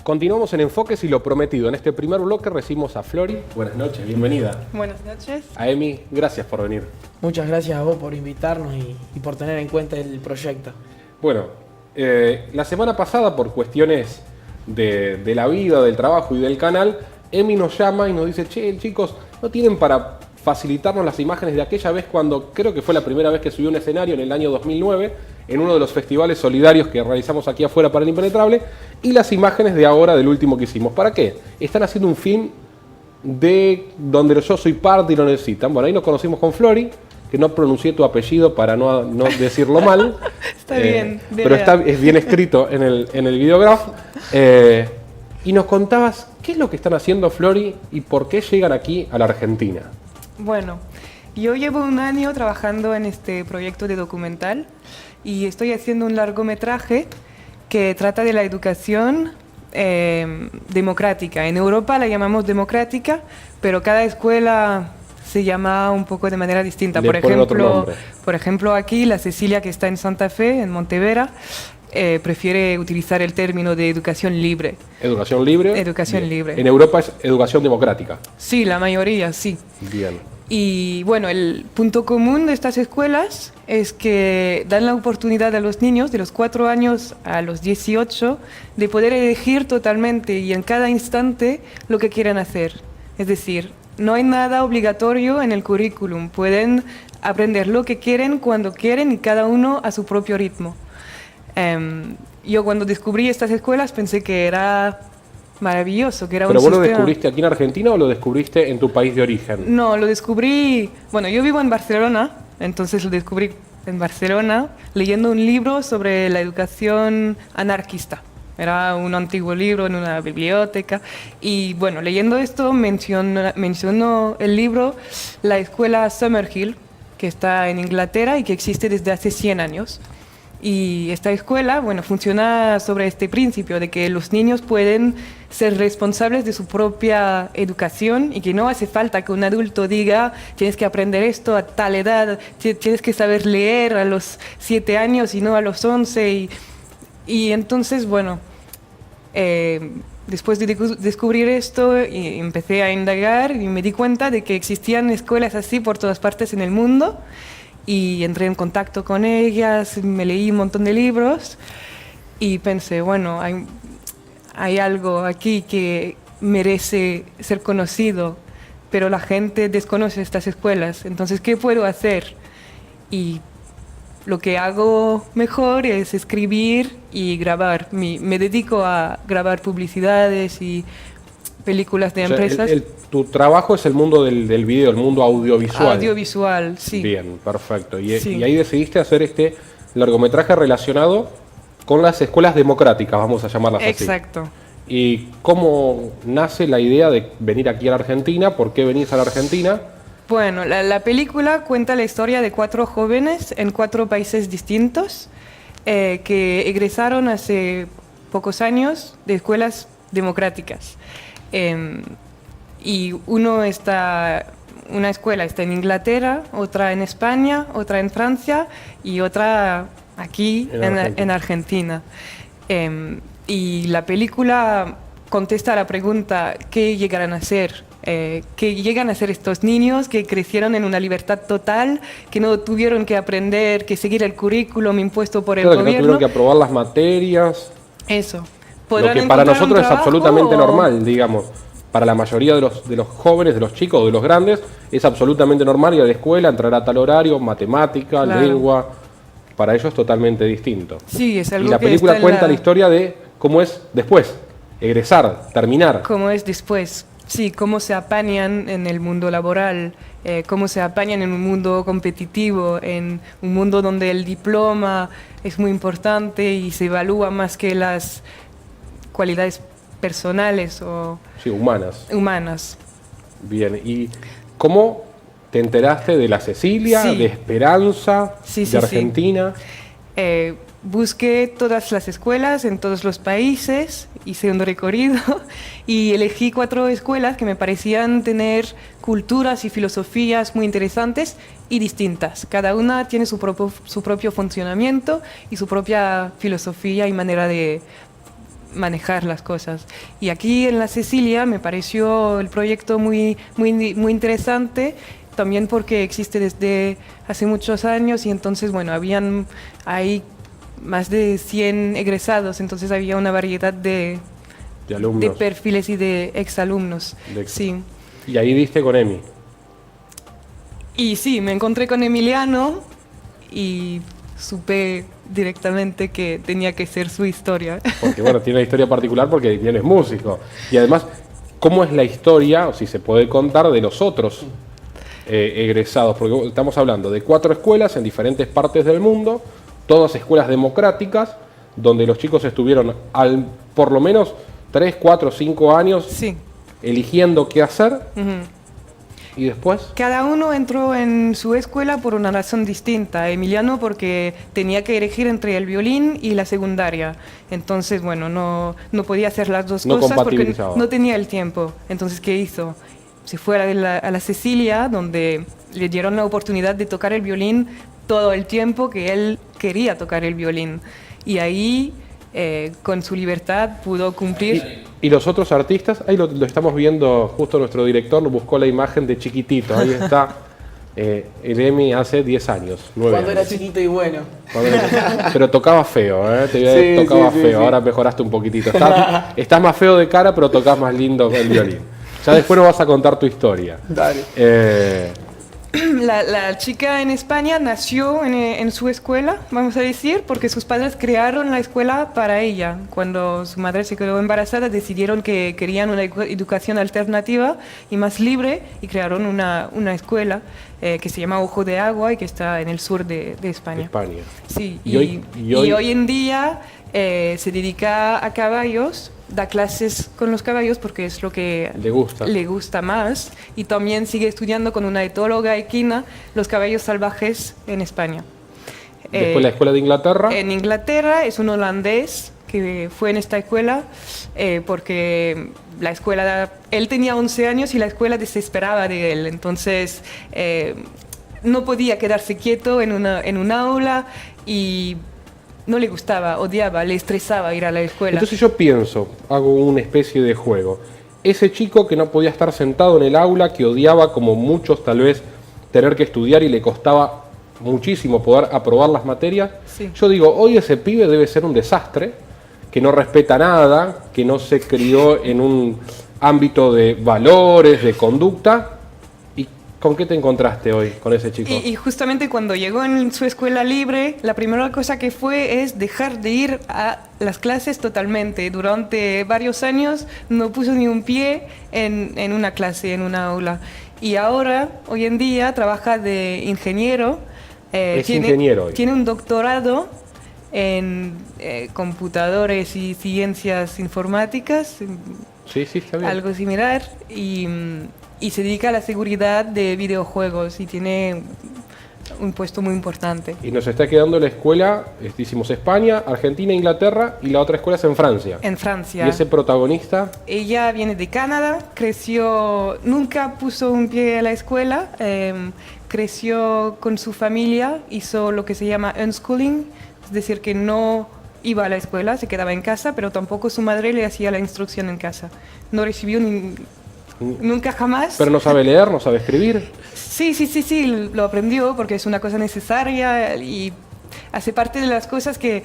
Continuamos en Enfoques y lo prometido. En este primer bloque recibimos a Flori. Buenas noches, bienvenida. Buenas noches. A Emi, gracias por venir. Muchas gracias a vos por invitarnos y por tener en cuenta el proyecto. Bueno, la semana pasada, por cuestiones de la vida, del trabajo y del canal, Emi nos llama y nos dice: che, chicos, ¿no tienen para facilitarnos las imágenes de aquella vez cuando, creo que fue la primera vez que subí un escenario en el año 2009, en uno de los festivales solidarios que realizamos aquí afuera para el Impenetrable, y las imágenes de ahora del último que hicimos? ¿Para qué? Están haciendo un film de donde yo soy parte y lo necesitan. Bueno, ahí nos conocimos con Flori, que no pronuncié tu apellido para no decirlo mal. Está bien. Pero es bien escrito en el videograph. Y nos contabas qué es lo que están haciendo, Flori, y por qué llegan aquí a la Argentina. Bueno, yo llevo un año trabajando en este proyecto de documental y estoy haciendo un largometraje que trata de la educación democrática. En Europa la llamamos democrática, pero cada escuela se llama un poco de manera distinta. Por ejemplo, aquí la Cecilia, que está en Santa Fe, en Montevera, prefiere utilizar el término de educación libre. ¿Educación libre? Educación libre. En Europa es educación democrática. Sí, la mayoría, sí. Bien. Y bueno, el punto común de estas escuelas es que dan la oportunidad a los niños de los 4 años a los 18 de poder elegir totalmente y en cada instante lo que quieran hacer. Es decir, no hay nada obligatorio en el currículum. Pueden aprender lo que quieren, cuando quieren y cada uno a su propio ritmo. Yo cuando descubrí estas escuelas pensé que era maravilloso, que era un sistema... ¿Pero vos lo descubriste aquí en Argentina o lo descubriste en tu país de origen? No, lo descubrí... Bueno, yo vivo en Barcelona, entonces lo descubrí en Barcelona leyendo un libro sobre la educación anarquista. Era un antiguo libro en una biblioteca y bueno, leyendo esto mencionó el libro la escuela Summerhill, que está en Inglaterra y que existe desde hace 100 años. Y esta escuela, bueno, funciona sobre este principio de que los niños pueden ser responsables de su propia educación y que no hace falta que un adulto diga tienes que aprender esto a tal edad, tienes que saber leer a los 7 años y no a los 11. Y entonces, bueno, después de descubrir esto, empecé a indagar y me di cuenta de que existían escuelas así por todas partes en el mundo. Y entré en contacto con ellas, me leí un montón de libros y pensé, bueno, hay algo aquí que merece ser conocido, pero la gente desconoce estas escuelas. Entonces, ¿qué puedo hacer? Y lo que hago mejor es escribir y grabar. Me dedico a grabar publicidades y películas de empresas. Tu trabajo es el mundo del video, el mundo audiovisual. Audiovisual, sí. Bien, perfecto. Sí. Y ahí decidiste hacer este largometraje relacionado con las escuelas democráticas, vamos a llamarlas así. Exacto. ¿Y cómo nace la idea de venir aquí a la Argentina? ¿Por qué venís a la Argentina? Bueno, la película cuenta la historia de 4 jóvenes en 4 países distintos que egresaron hace pocos años de escuelas democráticas. Y una escuela está en Inglaterra, otra en España, otra en Francia y otra aquí en Argentina. Y la película contesta a la pregunta ¿qué llegarán a ser? ¿Qué llegan a ser estos niños que crecieron en una libertad total, que no tuvieron que aprender, que seguir el currículum impuesto por el gobierno? Que no tuvieron que aprobar las materias. Eso. Lo que para nosotros es absolutamente normal, digamos. Para la mayoría de los jóvenes, de los chicos o de los grandes, es absolutamente normal ir a la escuela, entrar a tal horario, matemática, claro, lengua. Para ellos es totalmente distinto. Sí, es algo y la que película está cuenta la historia de cómo es después, egresar, terminar. Cómo es después, sí, cómo se apañan en el mundo laboral, cómo se apañan en un mundo competitivo, en un mundo donde el diploma es muy importante y se evalúa más que las cualidades personales o... Sí, humanas. Bien, ¿y cómo te enteraste de la Cecilia, sí, de Esperanza, sí, de Argentina? Sí. Busqué todas las escuelas en todos los países, hice un recorrido y elegí 4 escuelas que me parecían tener culturas y filosofías muy interesantes y distintas. Cada una tiene su propio funcionamiento y su propia filosofía y manera de manejar las cosas. Y aquí en la Cecilia me pareció el proyecto muy interesante, también porque existe desde hace muchos años y entonces, bueno, hay más de 100 egresados, entonces había una variedad de alumnos. perfiles y de exalumnos. Sí. Y ahí diste con Emi. Y sí, me encontré con Emiliano y supe directamente que tenía que ser su historia. Porque bueno, tiene una historia particular porque Emiliano es músico. Y además, ¿cómo es la historia, o si se puede contar, de los otros egresados? Porque estamos hablando de 4 escuelas en diferentes partes del mundo, todas escuelas democráticas, donde los chicos estuvieron por lo menos 3, 4, 5 años Sí. eligiendo qué hacer. ¿Y después? Cada uno entró en su escuela por una razón distinta. Emiliano porque tenía que elegir entre el violín y la secundaria. Entonces, bueno, no podía hacer las dos No cosas porque compatibilizaba. no tenía el tiempo. Entonces, ¿qué hizo? Se fue a la Cecilia, donde le dieron la oportunidad de tocar el violín todo el tiempo que él quería tocar el violín. Y ahí, con su libertad, pudo cumplir. Y los otros artistas, ahí lo estamos viendo, justo nuestro director nos buscó la imagen de chiquitito, ahí está el Emi hace 10 años, 9 Cuando años. era chiquito y bueno. Pero tocaba feo, Sí, tocaba sí, feo, sí. ahora mejoraste un poquitito. Estás más feo de cara, pero tocas más lindo el violín. Ya después nos vas a contar tu historia. Dale. La chica en España nació en su escuela, vamos a decir, porque sus padres crearon la escuela para ella. Cuando su madre se quedó embarazada, decidieron que querían una educación alternativa y más libre y crearon una escuela que se llama Ojo de Agua y que está en el sur de España. Sí, y hoy en día se dedica a caballos, da clases con los caballos porque es lo que le gusta más, y también sigue estudiando con una etóloga equina los caballos salvajes en España. Después la escuela de Inglaterra. En Inglaterra es un holandés que fue en esta escuela porque la escuela, él tenía 11 años y la escuela desesperaba de él, entonces no podía quedarse quieto en un aula y no le gustaba, odiaba, le estresaba ir a la escuela. Entonces yo pienso, hago una especie de juego. Ese chico que no podía estar sentado en el aula, que odiaba como muchos tal vez tener que estudiar y le costaba muchísimo poder aprobar las materias. Sí. Yo digo, hoy ese pibe debe ser un desastre, que no respeta nada, que no se crió en un ámbito de valores, de conducta. ¿Con qué te encontraste hoy con ese chico? Y justamente cuando llegó en su escuela libre, la primera cosa que fue es dejar de ir a las clases totalmente. Durante varios años no puso ni un pie en una clase, en una aula. Y ahora, hoy en día, trabaja de ingeniero. Tiene un doctorado en computadores y ciencias informáticas. Sí, está bien. Algo similar. Y se dedica a la seguridad de videojuegos y tiene un puesto muy importante. Y nos está quedando la escuela, hicimos España, Argentina, Inglaterra, y la otra escuela es en Francia. En Francia. ¿Y ese protagonista? Ella viene de Canadá, nunca puso un pie a la escuela, creció con su familia, hizo lo que se llama unschooling, es decir, que no iba a la escuela, se quedaba en casa, pero tampoco su madre le hacía la instrucción en casa. No recibió nunca jamás. ¿Pero no sabe leer, no sabe escribir? Sí, lo aprendió porque es una cosa necesaria y hace parte de las cosas que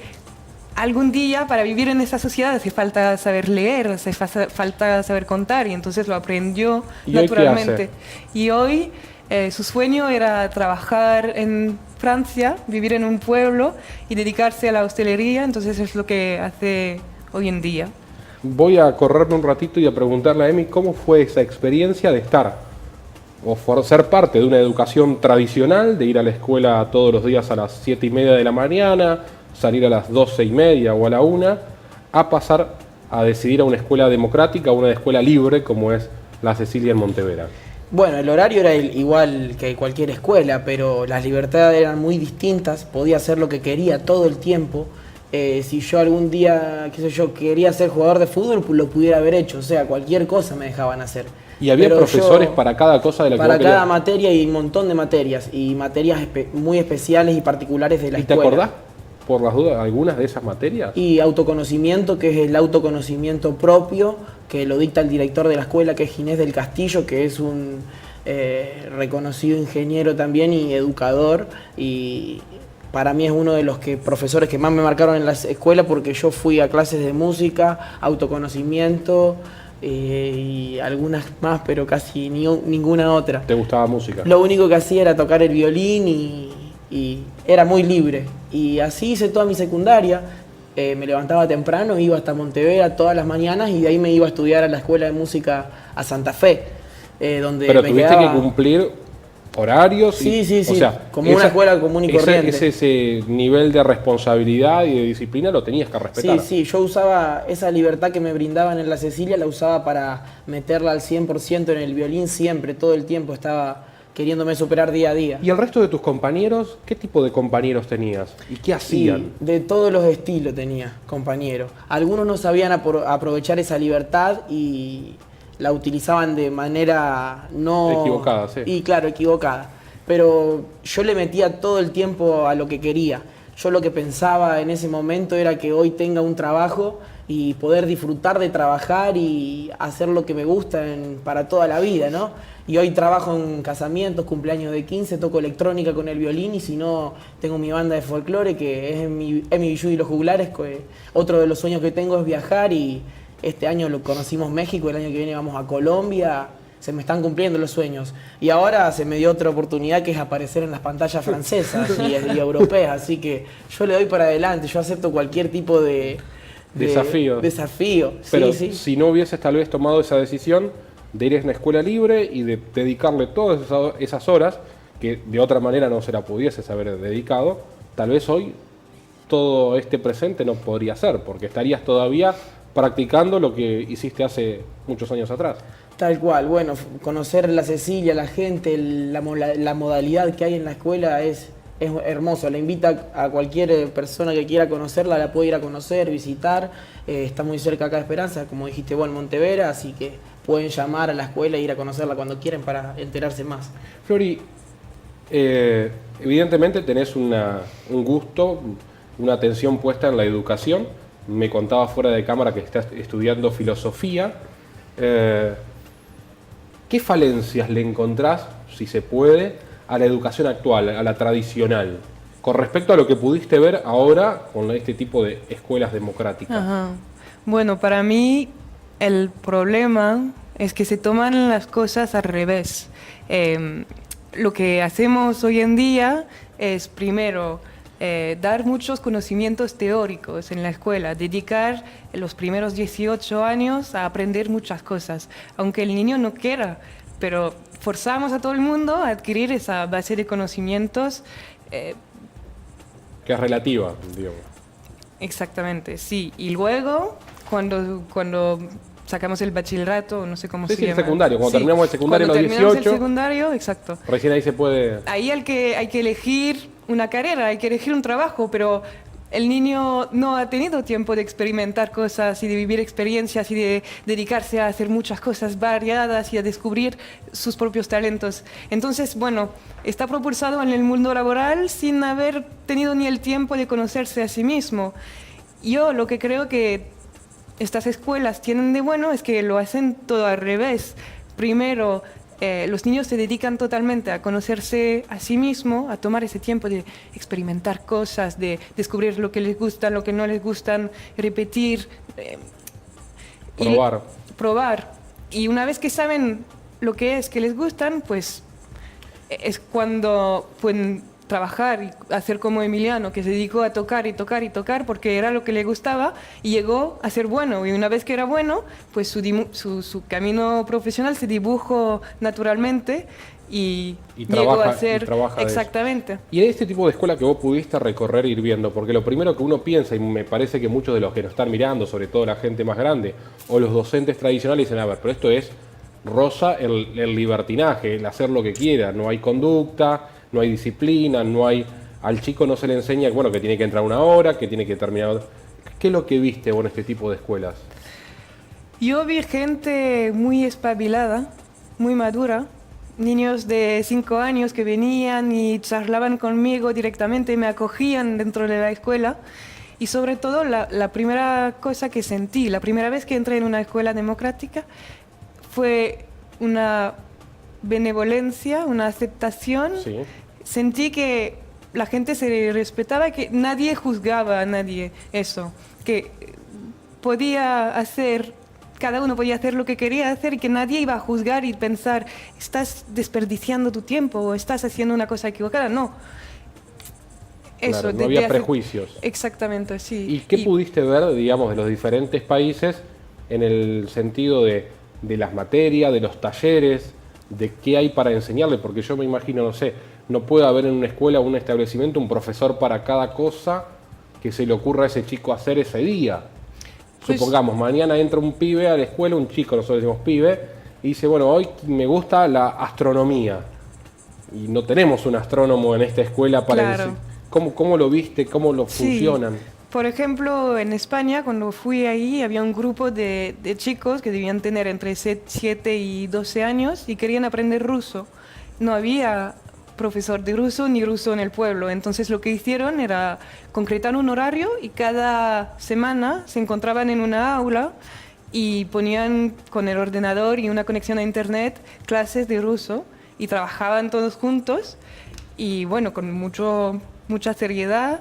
algún día para vivir en esa sociedad hace falta saber leer, hace falta saber contar, y entonces lo aprendió naturalmente. Y hoy su sueño era trabajar en Francia, vivir en un pueblo y dedicarse a la hostelería, entonces es lo que hace hoy en día. Voy a correrme un ratito y a preguntarle a Emi cómo fue esa experiencia de estar o ser parte de una educación tradicional, de ir a la escuela todos los días a las 7:30 de la mañana, salir a las 12:30 o a la 1, a pasar a decidir a una escuela democrática, a una escuela libre como es la Cecilia en Montevera. Bueno, el horario era igual que cualquier escuela, pero las libertades eran muy distintas, podía hacer lo que quería todo el tiempo. Si yo algún día, quería ser jugador de fútbol, lo pudiera haber hecho, o sea, cualquier cosa me dejaban hacer. ¿Y había profesores para cada cosa de la que Para vos querías? cada materia y un montón de materias, y materias muy especiales y particulares de la ¿Y te escuela. acordás por las dudas, algunas de esas materias? Y autoconocimiento, que es el autoconocimiento propio, que lo dicta el director de la escuela, que es Ginés del Castillo, que es un reconocido ingeniero también y educador, y para mí es uno de los profesores que más me marcaron en la escuela, porque yo fui a clases de música, autoconocimiento y algunas más, pero casi ninguna otra. ¿Te gustaba música? Lo único que hacía era tocar el violín y era muy libre. Y así hice toda mi secundaria. Me levantaba temprano, iba hasta Montevera todas las mañanas y de ahí me iba a estudiar a la Escuela de Música a Santa Fe, donde Pero me tuviste quedaba... que cumplir horarios. Sí, o sea, como una escuela común y corriente. Ese nivel de responsabilidad y de disciplina lo tenías que respetar. Sí, yo usaba esa libertad que me brindaban en la Cecilia, la usaba para meterla al 100% en el violín siempre, todo el tiempo estaba queriéndome superar día a día. ¿Y el resto de tus compañeros? ¿Qué tipo de compañeros tenías? ¿Y qué hacían? Y de todos los estilos tenía, compañeros. Algunos no sabían aprovechar esa libertad y la utilizaban de manera no... Equivocada, sí. Y claro, equivocada. Pero yo le metía todo el tiempo a lo que quería. Yo lo que pensaba en ese momento era que hoy tenga un trabajo y poder disfrutar de trabajar y hacer lo que me gusta para toda la vida, ¿no? Y hoy trabajo en casamientos, cumpleaños de 15, toco electrónica con el violín y si no, tengo mi banda de folclore que es Emi Billú y los Juglares. Otro de los sueños que tengo es viajar y este año lo conocimos México, el año que viene vamos a Colombia. Se me están cumpliendo los sueños. Y ahora se me dio otra oportunidad que es aparecer en las pantallas francesas y europeas. Así que yo le doy para adelante, yo acepto cualquier tipo de desafío. Pero sí. si no hubieses tal vez tomado esa decisión de ir a una escuela libre y de dedicarle todas esas horas, que de otra manera no se la pudieses haber dedicado, tal vez hoy todo este presente no podría ser, porque estarías todavía practicando lo que hiciste hace muchos años atrás. Tal cual, bueno, conocer la Cecilia, la gente, la modalidad que hay en la escuela es hermoso. La invita a cualquier persona que quiera conocerla, la puede ir a conocer, visitar. Está muy cerca acá de Esperanza, como dijiste vos, en Montevera, así que pueden llamar a la escuela e ir a conocerla cuando quieran para enterarse más. Flori, evidentemente tenés un gusto, una atención puesta en la educación. Me contabas fuera de cámara que estás estudiando filosofía. ¿Qué falencias le encontrás, si se puede, a la educación actual, a la tradicional, con respecto a lo que pudiste ver ahora con este tipo de escuelas democráticas? Ajá. Bueno, para mí el problema es que se toman las cosas al revés. Lo que hacemos hoy en día es primero dar muchos conocimientos teóricos en la escuela, dedicar los primeros 18 años a aprender muchas cosas, aunque el niño no quiera, pero forzamos a todo el mundo a adquirir esa base de conocimientos. Que es relativa, digamos. Exactamente, sí. Y luego, cuando sacamos el bachillerato, no sé cómo se llama. El secundario, cuando terminamos el secundario cuando a los terminamos 18. El secundario, exacto. Recién ahí se puede... Ahí hay que elegir una carrera, hay que elegir un trabajo, pero el niño no ha tenido tiempo de experimentar cosas y de vivir experiencias y de dedicarse a hacer muchas cosas variadas y a descubrir sus propios talentos. Entonces, bueno, está propulsado en el mundo laboral sin haber tenido ni el tiempo de conocerse a sí mismo. Yo lo que creo que estas escuelas tienen de bueno es que lo hacen todo al revés. Primero, los niños se dedican totalmente a conocerse a sí mismos, a tomar ese tiempo de experimentar cosas, de descubrir lo que les gusta, lo que no les gustan, repetir. Probar. Y una vez que saben lo que es que les gustan, pues es cuando pueden trabajar y hacer como Emiliano, que se dedicó a tocar y tocar y tocar porque era lo que le gustaba y llegó a ser bueno. Y una vez que era bueno, pues su camino profesional se dibujó naturalmente y llegó a ser... Exactamente. Y en este tipo de escuela que vos pudiste recorrer ir viendo, porque lo primero que uno piensa, y me parece que muchos de los que nos están mirando, sobre todo la gente más grande, o los docentes tradicionales, dicen, a ver, pero esto es rosa el libertinaje, el hacer lo que quiera, no hay conducta, no hay disciplina, al chico no se le enseña, bueno, que tiene que entrar una hora, que tiene que terminar. ¿Qué es lo que viste vos en este tipo de escuelas? Yo vi gente muy espabilada, muy madura, niños de 5 años que venían y charlaban conmigo directamente, me acogían dentro de la escuela. Y sobre todo, la primera cosa que sentí, la primera vez que entré en una escuela democrática, fue una benevolencia, una aceptación. Sí. Sentí que la gente se respetaba, que nadie juzgaba a nadie, eso, que podía hacer, cada uno podía hacer lo que quería hacer y que nadie iba a juzgar y pensar, estás desperdiciando tu tiempo o estás haciendo una cosa equivocada. No. Eso, Claro, no había prejuicios. Exactamente, sí. ¿Y qué pudiste ver, digamos, de los diferentes países en el sentido de las materias, de los talleres, de qué hay para enseñarle? Porque yo me imagino, no sé, no puede haber en una escuela o un establecimiento un profesor para cada cosa que se le ocurra a ese chico hacer ese día. Pues, supongamos, mañana entra un pibe a la escuela, un chico, nosotros decimos pibe, y dice, bueno, hoy me gusta la astronomía. Y no tenemos un astrónomo en esta escuela para... Claro. ¿Cómo lo viste? ¿Cómo lo sí. funcionan? Por ejemplo, en España, cuando fui ahí, había un grupo de chicos que debían tener entre 7 y 12 años y querían aprender ruso. No había profesor de ruso ni ruso en el pueblo, entonces lo que hicieron era concretar un horario y cada semana se encontraban en una aula y ponían con el ordenador y una conexión a internet clases de ruso y trabajaban todos juntos y bueno, con mucha seriedad.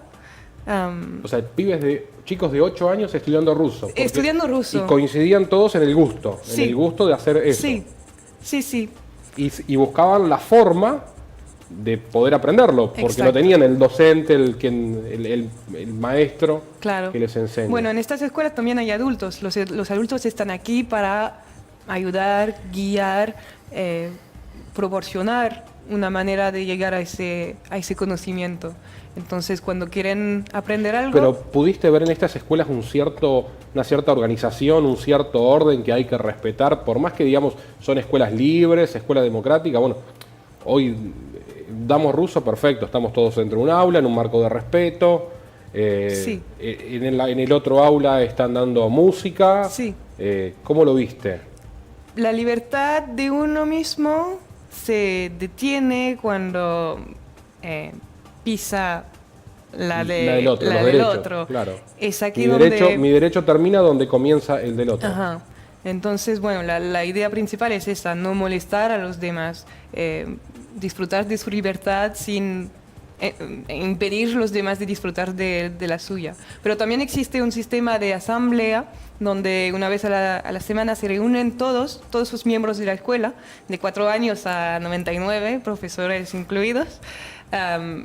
O sea, chicos de 8 años estudiando ruso. Estudiando ruso. Y coincidían todos en el gusto, Sí. en el gusto de hacer eso. Sí, sí, sí. Y buscaban la forma de poder aprenderlo, porque Exacto. no tenían el docente, el maestro Claro. que les enseña. Bueno, en estas escuelas también hay adultos. Los adultos están aquí para ayudar, guiar, proporcionar una manera de llegar a ese conocimiento. Entonces, cuando quieren aprender algo... Pero pudiste ver en estas escuelas una cierta organización, un cierto orden que hay que respetar, por más que, digamos, son escuelas libres, escuelas democráticas. Bueno, hoy damos ruso, perfecto, estamos todos dentro de un aula, en un marco de respeto. Sí. En el otro aula están dando música. Sí. ¿Cómo lo viste? La libertad de uno mismo se detiene cuando pisa la del otro, la los del derechos, otro. claro. Es aquí Mi derecho termina donde comienza el del otro. Ajá. Entonces, bueno, la idea principal es esa, no molestar a los demás, disfrutar de su libertad sin impedir a los demás de disfrutar de la suya. Pero también existe un sistema de asamblea donde una vez a la semana se reúnen todos los miembros de la escuela, de 4 años a 99, profesores incluidos,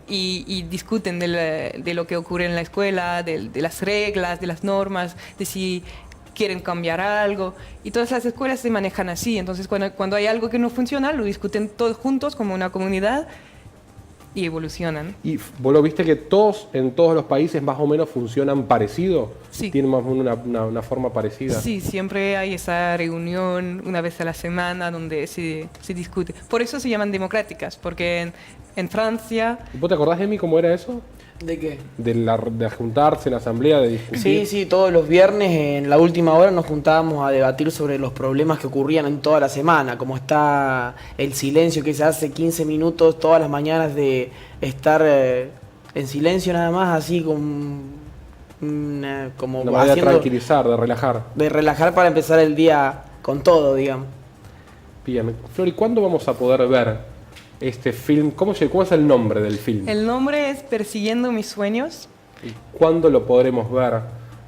y discuten de lo que ocurre en la escuela, de las reglas, de las normas, de si quieren cambiar algo. Y todas las escuelas se manejan así. Entonces, cuando hay algo que no funciona, lo discuten todos juntos como una comunidad y evolucionan. ¿Y vos lo viste que en todos los países más o menos funcionan parecido? Sí. ¿Tienen más o menos una forma parecida? Sí, siempre hay esa reunión una vez a la semana donde se discute. Por eso se llaman democráticas, porque en Francia... ¿Vos te acordás, Emi, cómo era eso? ¿De qué? De juntarse en asamblea, de discutir. Sí, todos los viernes en la última hora nos juntábamos a debatir sobre los problemas que ocurrían en toda la semana, como está el silencio que se hace 15 minutos todas las mañanas de estar en silencio nada más, así como Una manera de tranquilizar, de relajar. De relajar para empezar el día con todo, digamos. Bien. Flori, ¿cuándo vamos a poder ver este film? ¿Cómo es el nombre del film? El nombre es Persiguiendo mis sueños. ¿Y cuándo lo podremos ver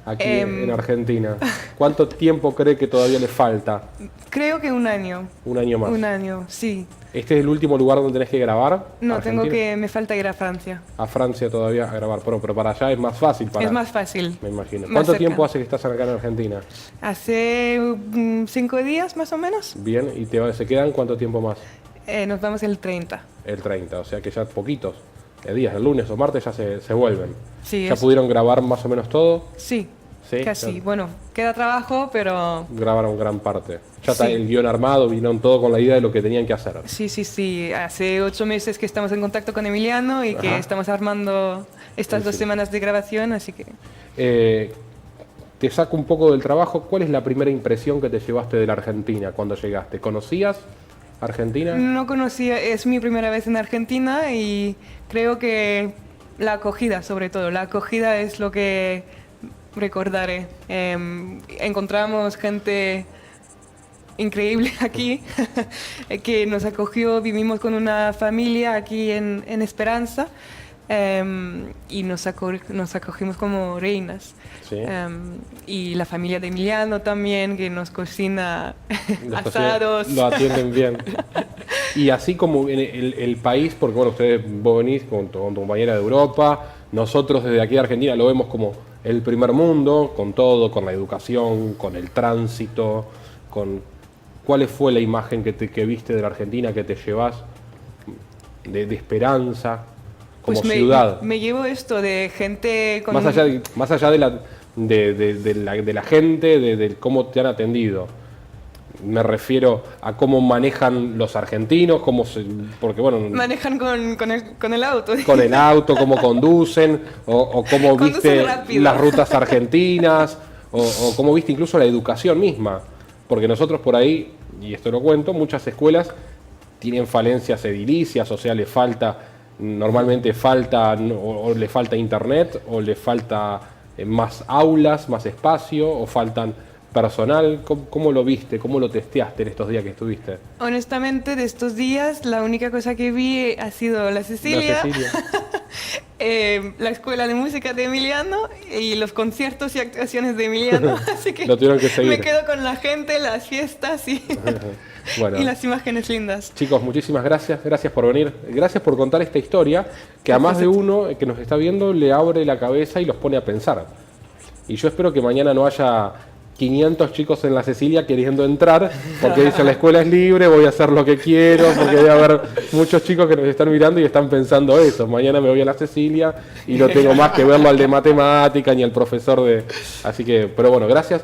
aquí en Argentina? ¿Cuánto tiempo cree que todavía le falta? Creo que 1 año. Un año más. 1 año, sí. ¿Este es el último lugar donde tenés que grabar? No, ¿Argentina? me falta ir a Francia. A Francia todavía a grabar, pero para allá es más fácil. Es más fácil. Me imagino. Más ¿Cuánto cerca. tiempo hace que estás acá en Argentina? Hace 5 días más o menos. Bien, ¿y se quedan cuánto tiempo más? Nos vamos el 30. El 30, o sea que ya poquitos días, el lunes o martes ya se vuelven. Sí, ¿Ya pudieron grabar más o menos todo? Sí, Sí, casi. ya. Bueno, queda trabajo, pero Grabaron gran parte. Ya está Sí. el guión armado, vinieron todo con la idea de lo que tenían que hacer. sí. Hace 8 meses que estamos en contacto con Emiliano y que Ajá. estamos armando estas 2 semanas de grabación, así que... Te saco un poco del trabajo. ¿Cuál es la primera impresión que te llevaste de la Argentina cuando llegaste? ¿Conocías Argentina? No conocía, es mi primera vez en Argentina y creo que la acogida, sobre todo, la acogida es lo que recordaré. Encontramos gente increíble aquí que nos acogió, vivimos con una familia aquí en Esperanza. Y nos acogimos como reinas. Sí. Y la familia de Emiliano también, que nos cocina Los asados. Lo atienden bien. Y así como en el país, porque bueno, vos venís con tu compañera de Europa, nosotros desde aquí de Argentina lo vemos como el primer mundo, con todo, con la educación, con el tránsito, ¿cuál fue la imagen que viste de la Argentina, que te llevas de esperanza? Como Pues ciudad. me llevo esto de gente con... Más allá de la gente, de cómo te han atendido. Me refiero a cómo manejan los argentinos, porque bueno... Manejan con el auto. Con el auto, cómo conducen, o cómo viste rápido. las rutas argentinas, o cómo viste incluso la educación misma. Porque nosotros por ahí, y esto lo cuento, muchas escuelas tienen falencias edilicias, o sea, normalmente o le falta internet, o le falta más aulas, más espacio, o faltan personal. ¿Cómo lo viste? ¿Cómo lo testeaste en estos días que estuviste? Honestamente, de estos días, la única cosa que vi ha sido la Cecilia, la escuela de música de Emiliano y los conciertos y actuaciones de Emiliano. Así que Lo tuvieron que seguir. me quedo con la gente, las fiestas y, Bueno, y las imágenes lindas. chicos, muchísimas gracias. Gracias por venir. Gracias por contar esta historia que a más de uno que nos está viendo le abre la cabeza y los pone a pensar. Y yo espero que mañana no haya 500 chicos en la Cecilia queriendo entrar porque dicen la escuela es libre, voy a hacer lo que quiero, porque debe haber muchos chicos que nos están mirando y están pensando eso. Mañana me voy a la Cecilia y no tengo más que verlo al de matemática ni al profesor de... Así que, pero bueno, gracias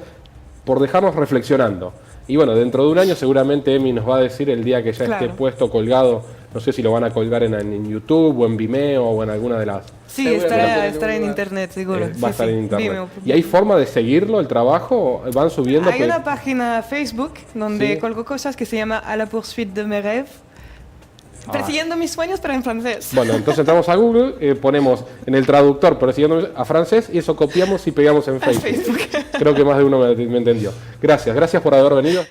por dejarnos reflexionando. Y bueno, dentro de un año seguramente Emi nos va a decir el día que ya esté puesto, colgado, no sé si lo van a colgar en YouTube o en Vimeo o en alguna de las... Sí, estará en internet, seguro. Va a estar en internet. Vimeo. ¿Y hay forma de seguirlo, el trabajo? ¿Van subiendo? Hay una página Facebook donde colgo cosas que se llama A la poursuite de mes rêves. Persiguiendo mis sueños, pero en francés. Bueno, entonces entramos a Google, ponemos en el traductor persiguiendo a francés y eso copiamos y pegamos en Facebook. Creo que más de uno me entendió. Gracias por haber venido.